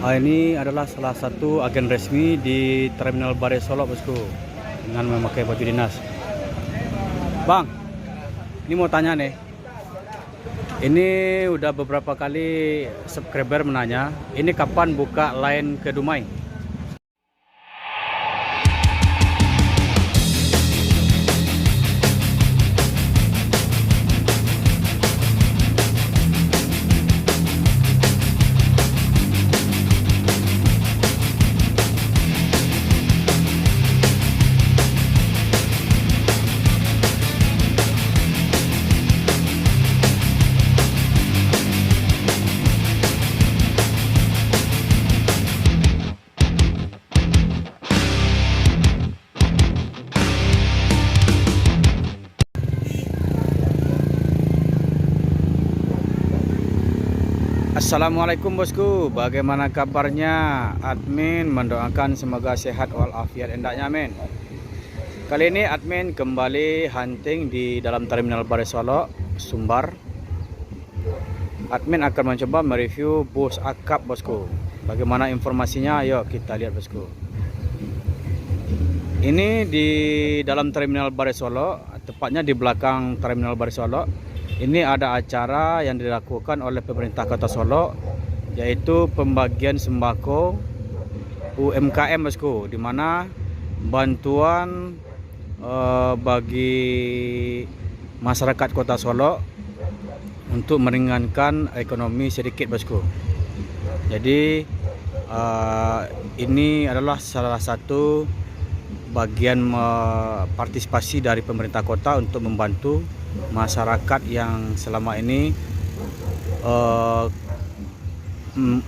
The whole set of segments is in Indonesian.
Ini adalah salah satu agen resmi di Terminal Bare Solok, bosku, dengan memakai baju dinas. Bang, ini mau tanya nih. Ini udah beberapa kali subscriber menanya, ini kapan buka line ke Dumai? Assalamualaikum bosku, bagaimana kabarnya? Admin mendoakan semoga sehat walafiat hendaknya, amin. Kali ini admin kembali hunting di dalam Terminal Bare Solok, Sumbar. Admin akan mencoba mereview bus akap, bosku. Bagaimana informasinya? Yuk kita lihat, bosku. Ini di dalam Terminal Bare Solok, tepatnya di belakang Terminal Bare Solok. Ini ada acara yang dilakukan oleh pemerintah Kota Solok, yaitu pembagian sembako UMKM, bosku, di mana bantuan bagi masyarakat Kota Solok untuk meringankan ekonomi sedikit, bosku. Jadi ini adalah salah satu bagian partisipasi dari pemerintah kota untuk membantu masyarakat yang selama ini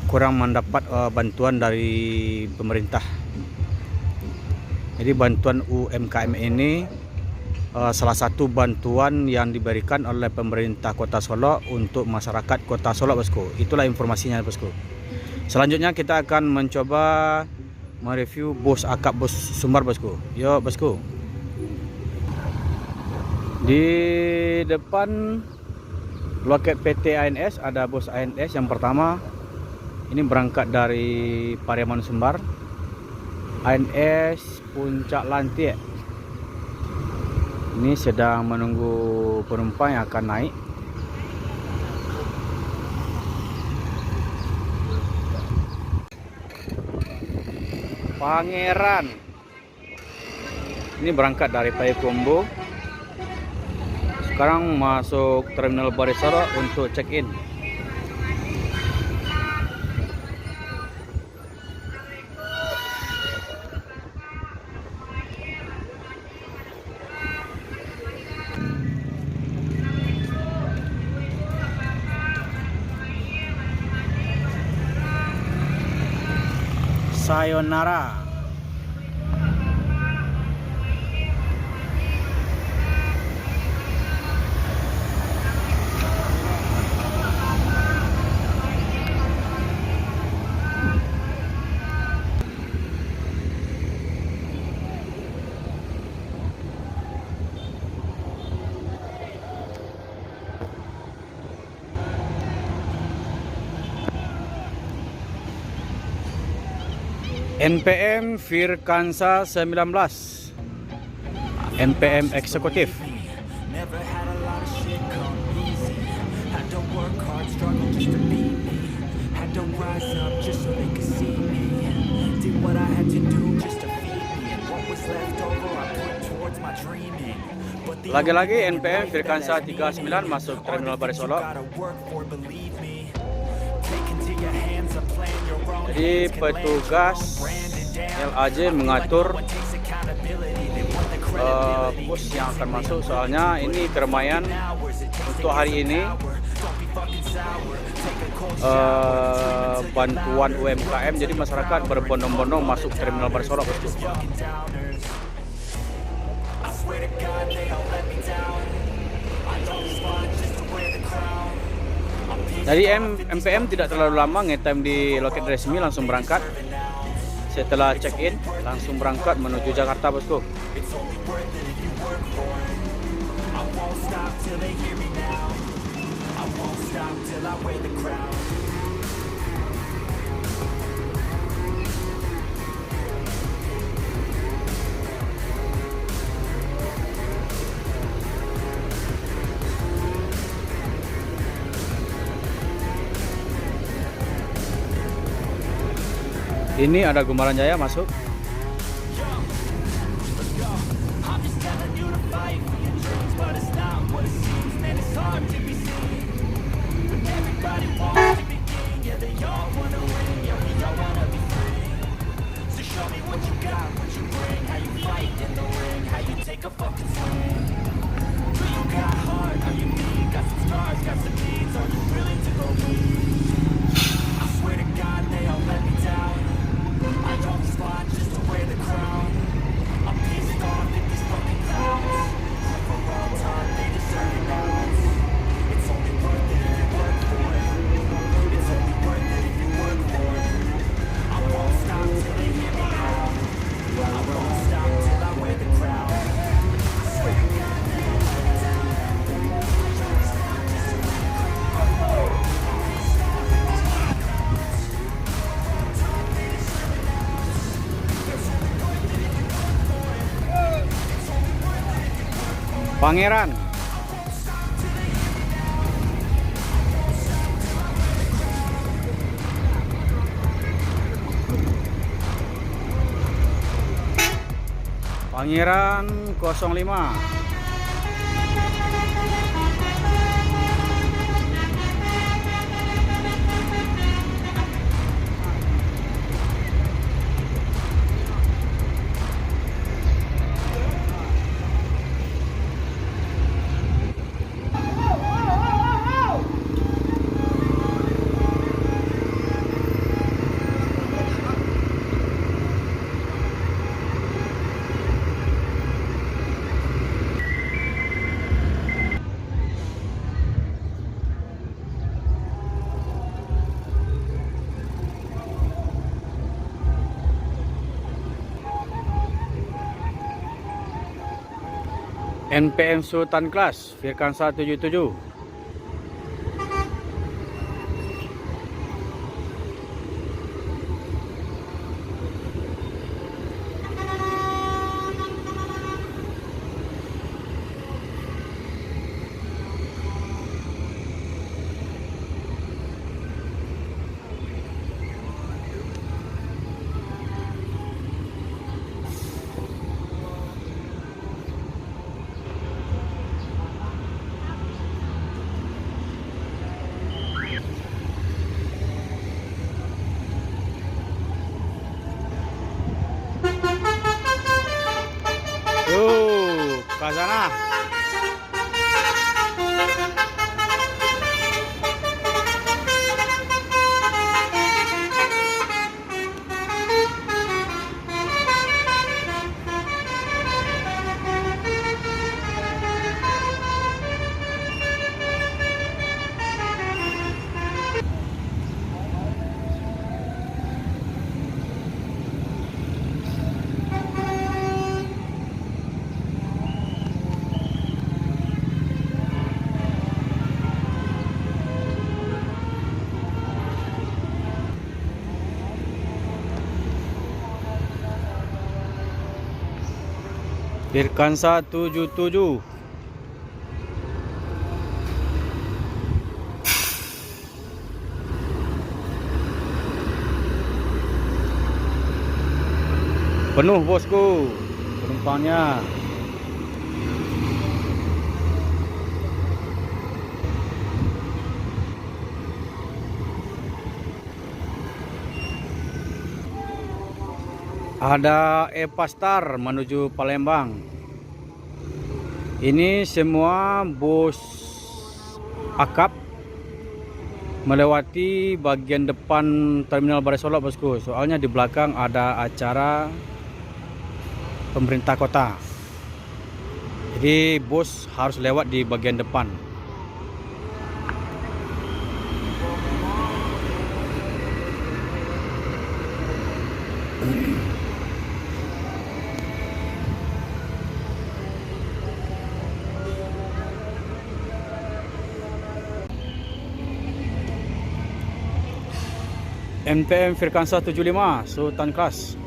kurang mendapat bantuan dari pemerintah. Jadi bantuan UMKM ini salah satu bantuan yang diberikan oleh pemerintah Kota Solok untuk masyarakat Kota Solok, bosku. Itulah informasinya, bosku. Selanjutnya kita akan mencoba mereview bus akap bus Sumbar, bosku. Yuk, bosku. Di depan loket PT ANS ada bus ANS yang pertama. Ini berangkat dari Pariaman Sumbar. ANS Puncak Lantik. Ini sedang menunggu penumpang yang akan naik. Pangeran. Ini berangkat dari Payakumbuh. Sekarang masuk Terminal Bare Solok untuk check-in. Sayonara. NPM Firkansa 19, NPM eksekutif. Lagi-lagi NPM Firkansa 39 masuk Terminal Bare Solok. Jadi petugas LAJ mengatur bus yang akan masuk, soalnya ini keramaian untuk hari ini. Bantuan UMKM, jadi masyarakat berbondong-bondong masuk Terminal Bare Solok, bosku. Jadi MPM tidak terlalu lama ngetem di loket resmi, langsung berangkat. Setelah check-in langsung berangkat menuju Jakarta, bosku. Ini ada Gumbaran Jaya masuk. Pangeran. Pangeran 05. NPM Sultan Class Firkansa 77. Tuh, ke sana. Firkansa 77. Penuh bosku penumpangnya. Ada Epastar menuju Palembang. Ini semua bus akap melewati bagian depan Terminal Balai Solok bosku. Soalnya di belakang ada acara pemerintah kota. Jadi bus harus lewat di bagian depan. NPM Firkansa 75 Sultan Class.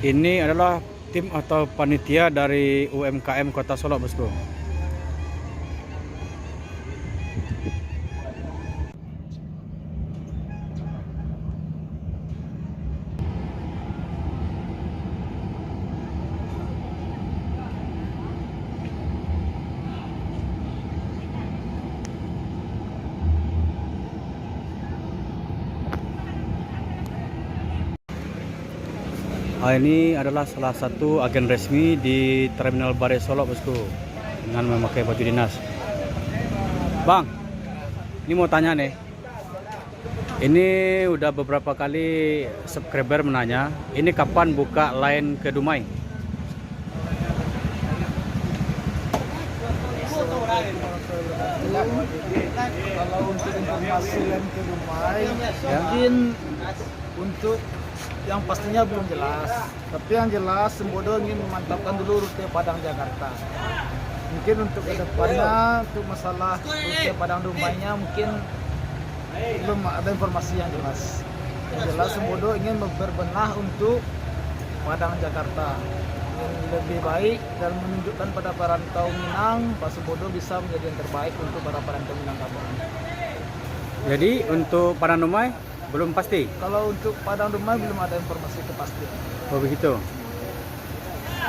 Ini adalah tim atau panitia dari UMKM Kota Solo, bosku. Ini adalah salah satu agen resmi di Terminal Bare Solo, bosku, dengan memakai baju dinas. Bang, ini mau tanya nih. Ini udah beberapa kali subscriber menanya, ini kapan buka line ke Dumai? Kalau untuk informasi lain ke Dumai, Ya. mungkin untuk yang pastinya belum jelas. Tapi yang jelas Sembodo ingin memantapkan dulu rute Padang Jakarta. Mungkin untuk kedepannya untuk masalah rute Padang Dumainya mungkin belum ada informasi yang jelas. Yang jelas Sembodo ingin berbenah untuk Padang Jakarta. Ingin lebih baik dan menunjukkan pada perantau Minang Pak Sembodo bisa menjadi yang terbaik untuk para perantau Minangkabau. Jadi untuk Padang Dumai belum pasti. Kalau untuk Padang Dumai belum ada informasi kepastian. Oh begitu.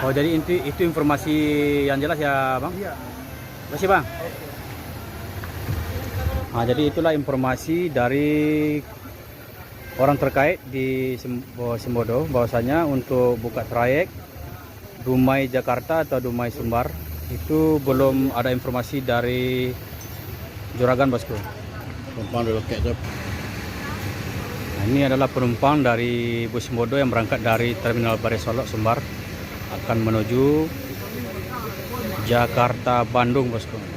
Oh jadi itu informasi yang jelas ya, Bang? Iya. Terima kasih, Bang. Oke. Nah, jadi itulah informasi dari orang terkait di Sembodo bahwasanya untuk buka trayek Dumai Jakarta atau Dumai Sumbar itu belum ada informasi dari Juragan, bosku. Nah, ini adalah penumpang dari bus Sembodo yang berangkat dari Terminal Bare Solo Sumbar akan menuju Jakarta Bandung, bosku.